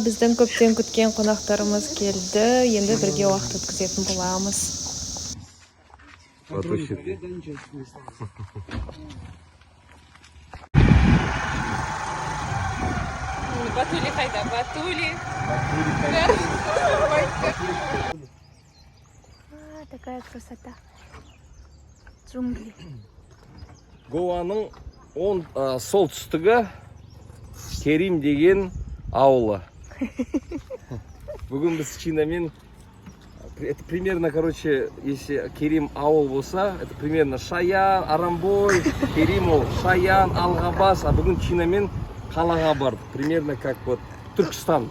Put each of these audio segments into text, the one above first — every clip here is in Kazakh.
біздің көптен күткен қонақтарымыз келді. Енді бірге уақыт өткізетін боламыз. Батули қайда? Батули. Такая красота. Джунгли. Гоаның солтүстігі Керим деген ауылы. Бүгін біз Чинамен, это примерно, короче, если Керим ауыл болса, это примерно Шаян, Арамбой, Керим ол Шаян, Алғабас, а бүгін Чинамен қалаға барды. Примерно как вот Түркістан.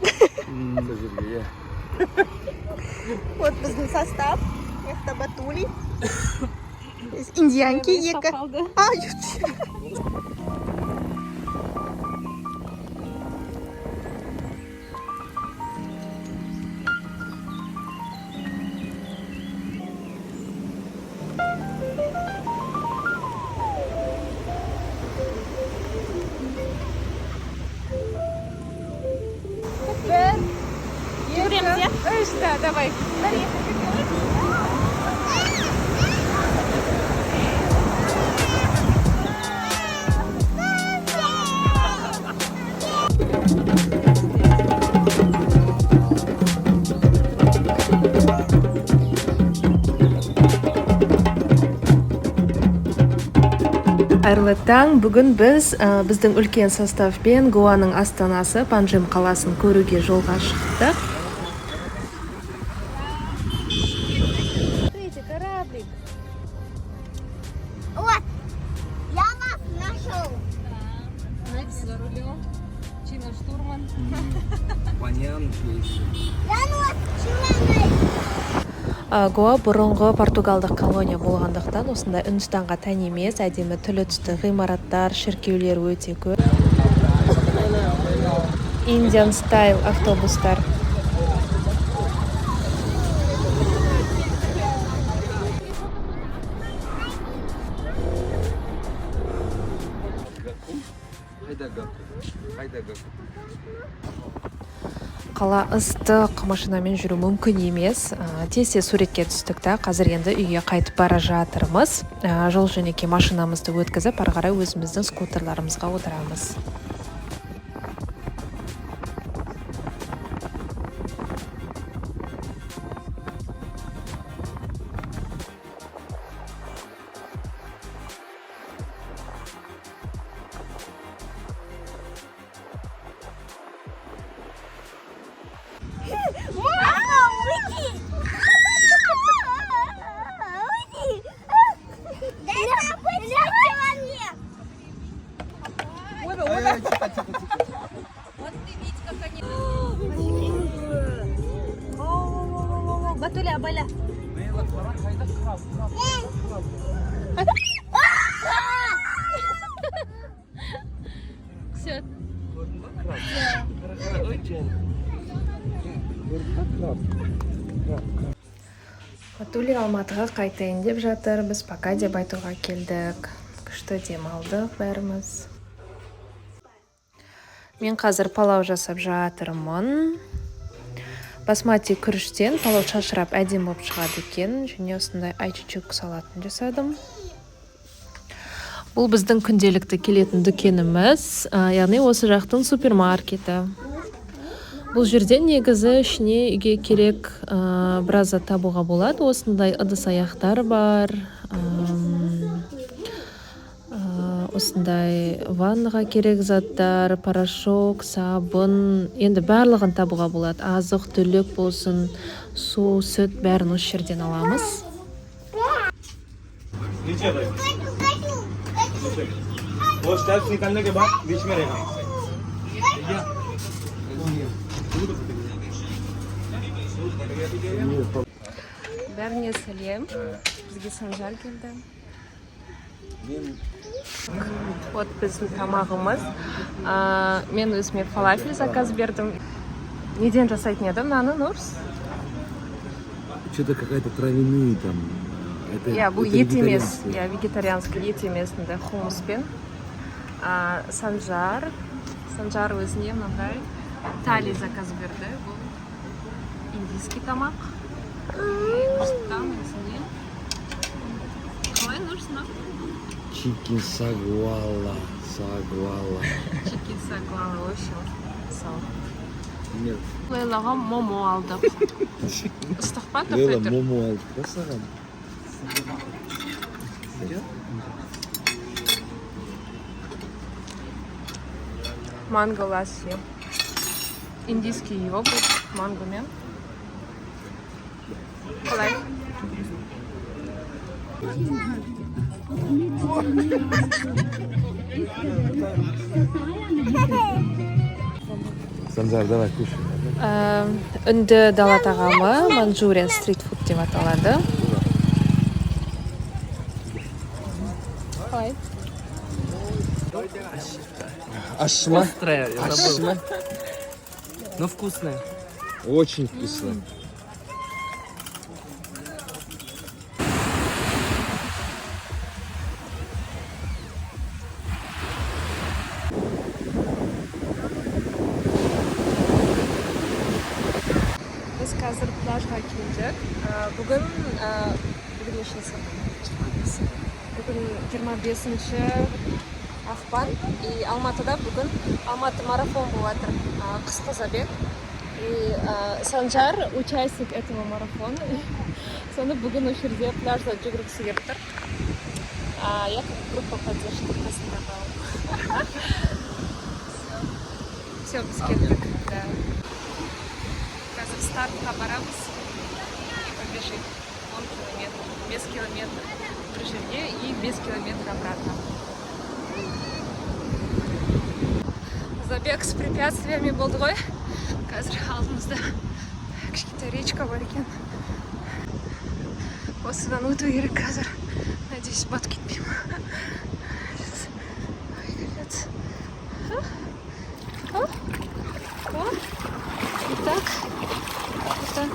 Вот біздің состав. Это Батули. Индиянки екі. Да, давай. Қайырлы таң. Бүгін біздің үлкен составпен Гоаның астанасы Панжим қаласын көруге жолға шықтық. Кораблик. Вот, я нас нашел. Макс за рулем, Чина штурман. Банян пейші. Я нас чуленный. Гоа бұрынғы португалдық колония болғандықтан осында Үндістанға тән емес, әдемі түрлі түсті ғимараттар, шіркеулер өте көп. Indian style автобустар. Қала ыстық, машинамен жүру мүмкін емес. Тез суретке түстік та, қазір енді үйге қайтып бара жатырмыз. Жол жөнекей машинамызды өткізіп, ары қарай өзіміздің скутерларымызға отырамыз. Батули, абаля. Все. Батули Алматыға қайтайын деп жатыр. Біз пока деп айтуға келдік. Күшті демалдық бәріміз. Мен қазір палау жасап жатырмын. Басмати күріштен палау шашырап әдем болып шығады екен. Және осындай айчичук салатын жасадым. Бұл біздің күнделікті келетін дүкеніміз, яғни осы жақтың супермаркеті. Бұл жерден негізі ішіне үйге керек біраз зат табуға болады. Осындай ыдыс аяқтар бар. Осындай ваннаға керек заттар, порошок, сабын, енді барлығын табуға болады. Азық, түлік болсын, су, сүт, бәрін осы жерден аламыз. वो स्टेप्स निकालने के बाद बीच में रहेगा Бәріне сәлем. Бізге Санжар келді. Вот біздің тамағымыз. Мен өзіме фалафель заказ бердім. Неден жасайтын едім, мынаны Нұрс? Что-то какая-то травяные там. Бұл ет емес, вегетарианский ет емес, хумуспен. Санжар өзіне мынандай Тали заказ берді. Бұл индийский тамақ. Там өзіне. Қалай нужно? Чикен сагуала. Чикен сагуала, вообще. Сау. Нет. Лейлаға момо алдық. Ыстық па Лейла тапетір? момо алды да саған? Манго ласси. Индийский йогурт мангомен. Қалай? Санжар, давай, кушай. Үнді дала тағамы Манчжуриан стрит-фуд деп аталады. Қалай? Ашма? Острая, я забыл. Ашма? Но вкусная. Очень вкусно. Біз қазір плажға келдік. Бүгін нешесі? Бүгін 25-ші ақпан. И Алматыда бүгін Алматы марафон болып жатыр. Қысқы забег. И Санжар участник этого марафона. Соны бүгін осы жерде пляжда жүгіргісі келіп тұр. Я как группа поддержки қасында. Все, біз кеттік. Да. Қазір стартқа барамыз и побежим 10 километров, без километров при жерде и без километра обратно. Забег с препятствиями болды ғой. Қазір алдымызда кішкентай речка бар екен. Осыдан өту керек қазір. Надеюсь, батып кетпеймін. Так.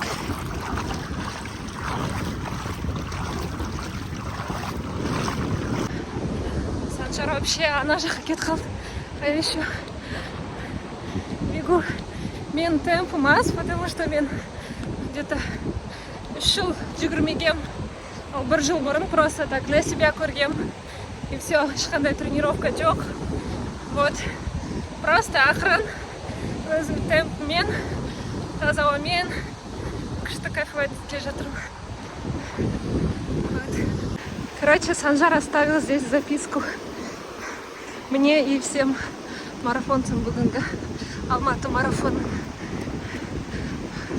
Санжар вообще ана жаққа кетіп қалды. А я еще бегу. Мен темпім аз, потому что мен где-то 3 жыл жүгірмегем. Ал 1 жыл бұрын просто так для себя көргем. И все, ешқандай тренировка жоқ. Вот. Просто ақырын өзім темпмен, таза ауамен күшті кайфовать келе жатырмын. Вот. Короче, Санжар оставил здесь записку мне и всем марафонцам бүгінгі Алматы марафон.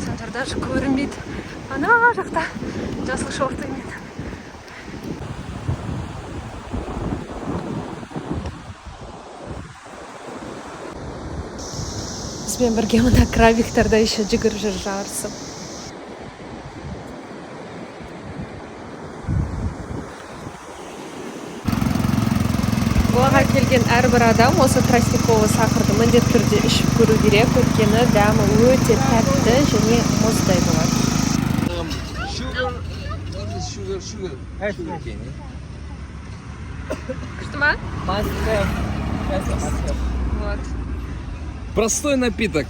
Санжар даже көрінбейді. Ана жақта жасыл шортымен. Бізбен бірге мына крабиктарда еще жүгіріп жүр жарысып. Бұлаға келген әрбір адам осы тростниковый сахарды міндетті түрде ішіп көру керек, өйткені дәмі өте тәтті және мұздай болады. Күшті ма? Вот. Простой напиток.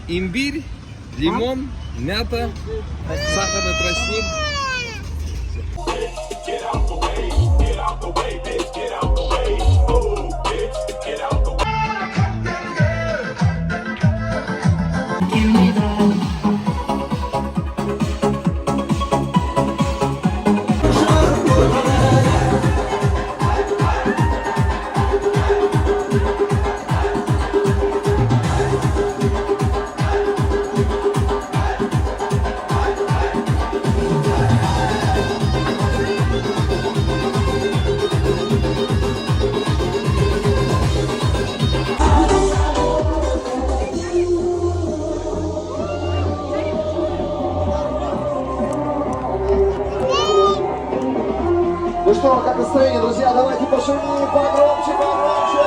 Имбирь, лимон, мята, сахарный тростник. Ну что, как настроение, друзья? Давайте пошумим погромче, погромче.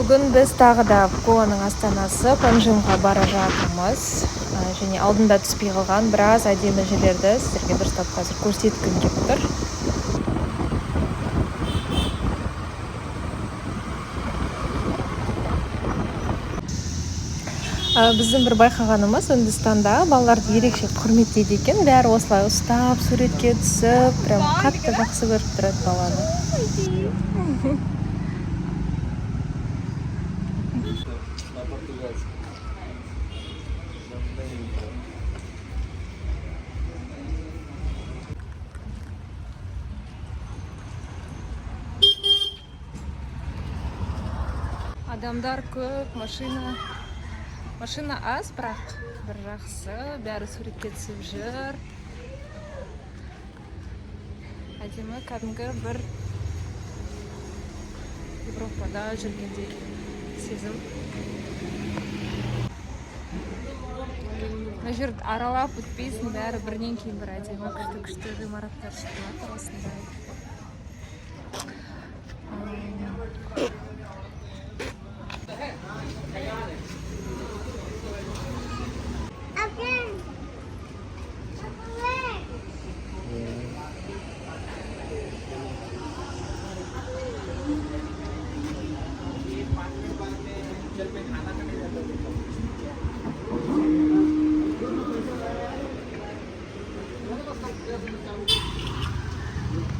Бүгін біз тағы да Гоаның астанасы Панжимға бара жатырмыз. Және алдында түспей қалған біраз әдемі жерлерді сіздерге дұрыстап қазір көрсеткім келіп тұр. Біздің бір байқағанымыз Үндістанда балаларды ерекше құрметтейді екен. Бәрі осылай ұстап, суретке түсіп, прям қатты жақсы көріп тұрады баланы. Адамдар көп, машина аз, бірақ бір жақсы, бәрі суретке түсіп жүр. Әдемі кәдімгі бір Европада жүргендей сезім. Мына жерді аралап өтпейсің, бәрі бірінен кейін бір әдемі күшті ғимараттар шығып жатыр осындай.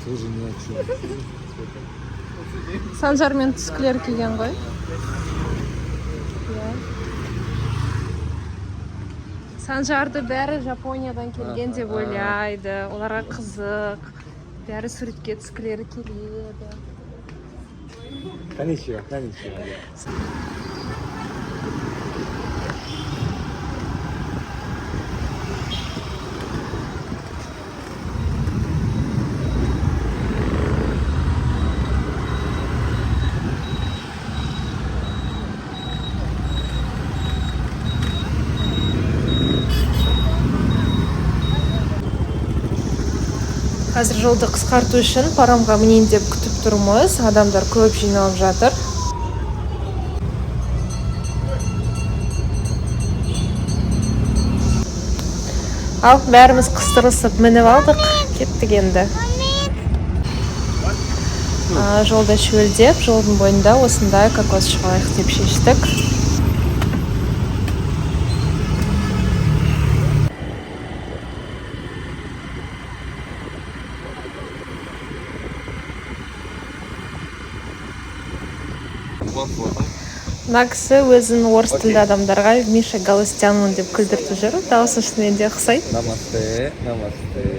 Тоже ни о чем. Санжармен түскілер келген ғой. Санжарды бәрі Жапониядан келген деп ойлайды. Оларға қызық. Бәрі суретке түскілері келеді. Коничева. Қазір жолды қысқарту үшін паромға мінейін деп күтіп тұрмыз. Адамдар көп жиналып жатыр. Ал бәріміз қыстырысып мініп алдық, кеттік енді. Жолда шөлдеп, жолдың бойында осындай кокос шығайық деп шештік. Мына кісі өзін орыс тілді адамдарға Миша Галустянмын деп күлдіртіп жүр. Дауысы шынымен де ұқсайды. Намасте.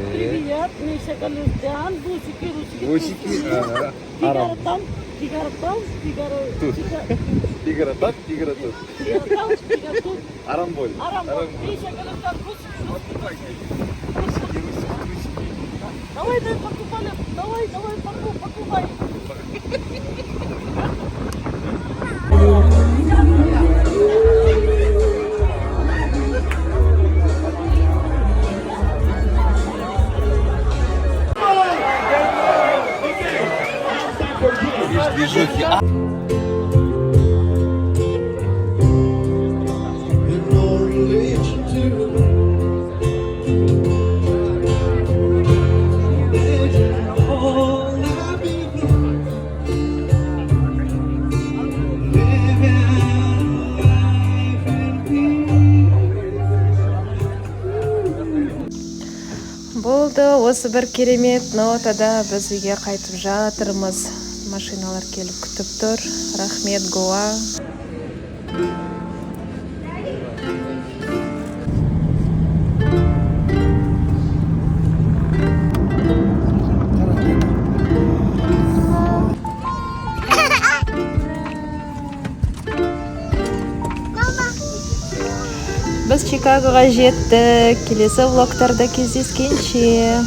Привет, Миша Галустян, бусики. Арам. Фигаро там, Тут. Фигаро тут. Арамболь. Миша Галустян, бусики. Давай, покупали. Давай, покупай. Движухи. Болды, осы бір керемет нотада біз үйге қайтып жатырмыз. Машиналар келіп күтіп тұр. Рахмет, Гоа. Біз Чикагоға жеттік. Келесі влогтарда кездескенше.